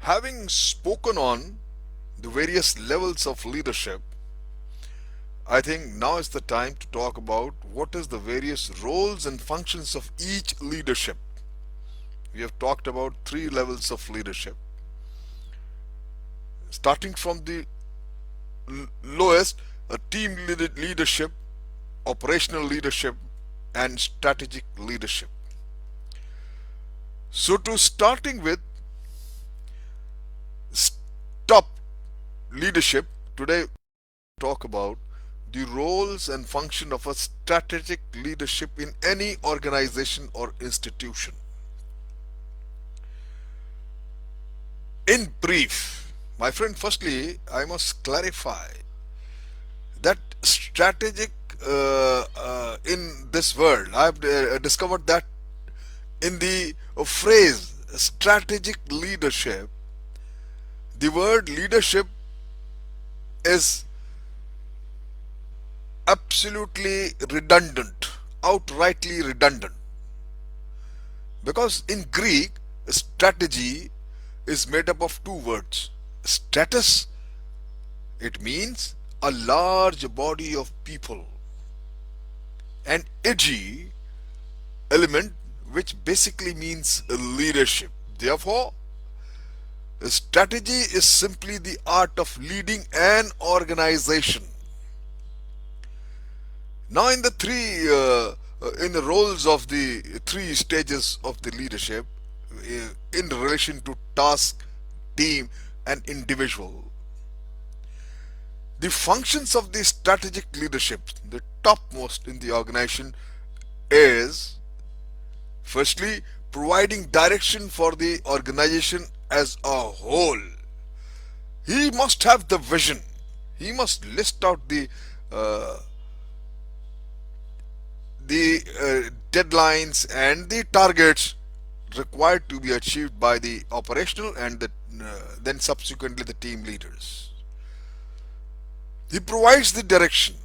Having spoken on the various levels of leadership, I think now is the time to talk about what is the various roles and functions of each leadership. We have talked about three levels of leadership, starting from the lowest, team leadership, operational leadership, and strategic leadership. So, to starting with top leadership, today talk about the roles and function of a strategic leadership in any organization or institution. In brief, my friend, firstly, I must clarify that strategic in this world, I've discovered that in the phrase strategic leadership, the word leadership is absolutely redundant, outrightly redundant. Because in Greek, strategy is made up of two words. Stratus, it means a large body of people, and egi, element, which basically means leadership. Therefore, strategy is simply the art of leading an organization. Now, in the roles of the three stages of the leadership, in relation to task, team, and individual, the functions of the strategic leadership, the topmost in the organization, is firstly providing direction for the organization as a whole. He must have the vision. He must list out uh, the deadlines and the targets required to be achieved by the operational and then subsequently the team leaders. He provides the direction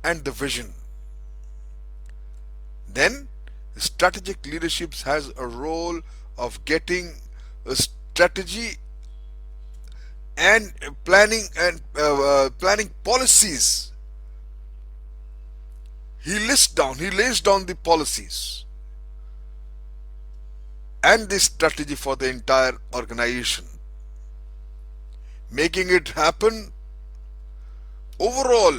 and the vision. Then strategic leadership has a role of getting a strategy and planning policies. He lays down the policies and the strategy for the entire organization, making it happen. Overall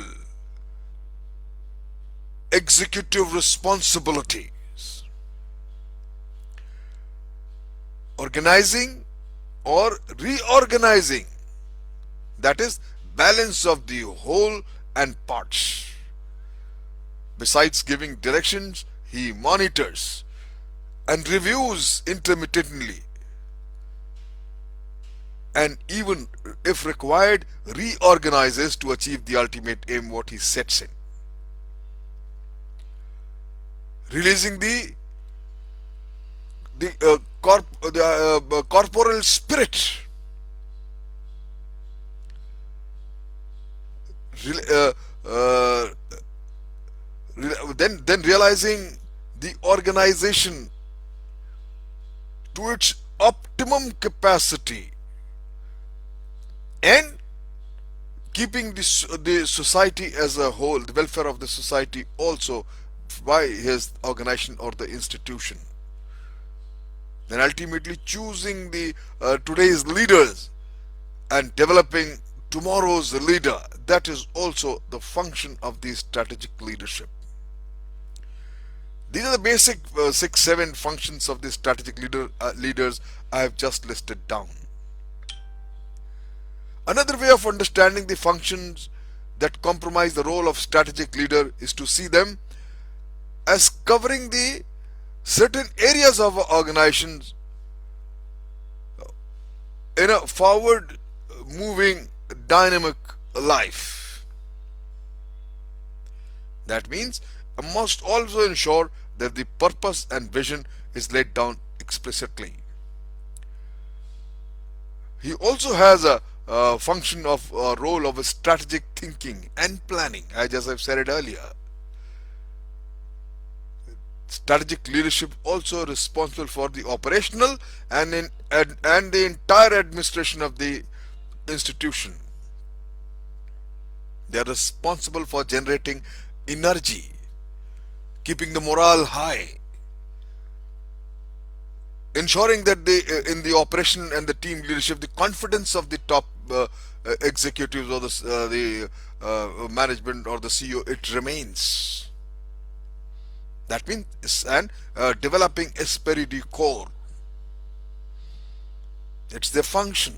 executive responsibilities, organizing or reorganizing, that is balance of the whole and parts. Besides giving directions, he monitors and reviews intermittently, and even if required reorganizes to achieve the ultimate aim what he sets in. Releasing the corporal spirit, uh, uh, then realizing the organization to its optimum capacity, and keeping the society as a whole, the welfare of the society also, by his organization or the institution. Then ultimately choosing the today's leaders and developing tomorrow's leader. That is also the function of the strategic leadership. These are the basic 6-7 functions of the strategic leaders I have just listed down. Another way of understanding the functions that comprise the role of strategic leader is to see them as covering the certain areas of organizations in a forward moving dynamic life. That means I must also ensure that the purpose and vision is laid down explicitly. He also has a function of a role of a strategic thinking and planning, as I've said it earlier. Strategic leadership also responsible for the operational and the entire administration of the institution. They are responsible for generating energy, keeping the morale high, ensuring that in the operation and the team leadership, the confidence of the top executives or the management or the CEO, it remains. That means, and developing esprit de corps. It's their function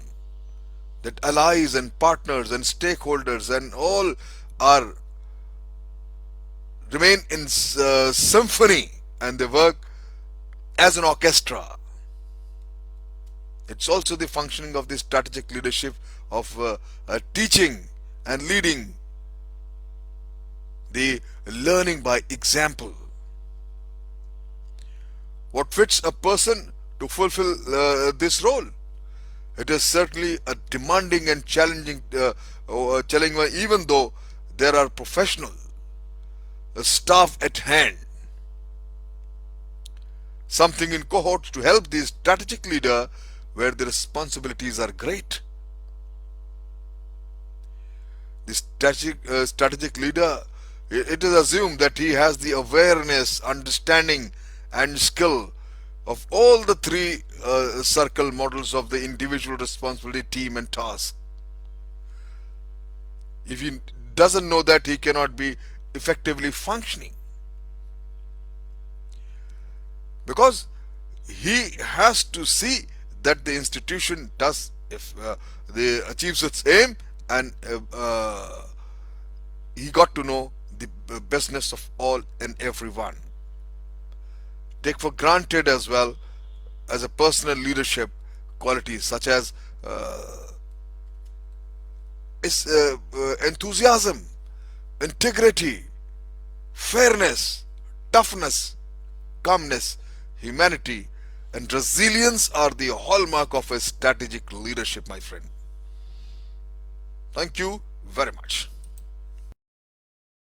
that allies and partners and stakeholders and all are remain in symphony and they work as an orchestra. It's also the functioning of the strategic leadership of teaching and leading the learning by example. What fits a person to fulfill this role? It is certainly a demanding and challenging one, even though there are professional staff at hand. Something in cohorts to help the strategic leader where the responsibilities are great. The strategic leader, it is assumed that he has the awareness, understanding and skill of all the three circle models of the individual, responsibility, team and task. If he doesn't know that, he cannot be effectively functioning, because he has to see that the institution does if they achieves its aim, and he got to know the business of all and everyone. Take for granted as well as a personal leadership qualities such as enthusiasm, integrity, fairness, toughness, calmness, humanity, and resilience are the hallmark of a strategic leadership, my friend. Thank you very much.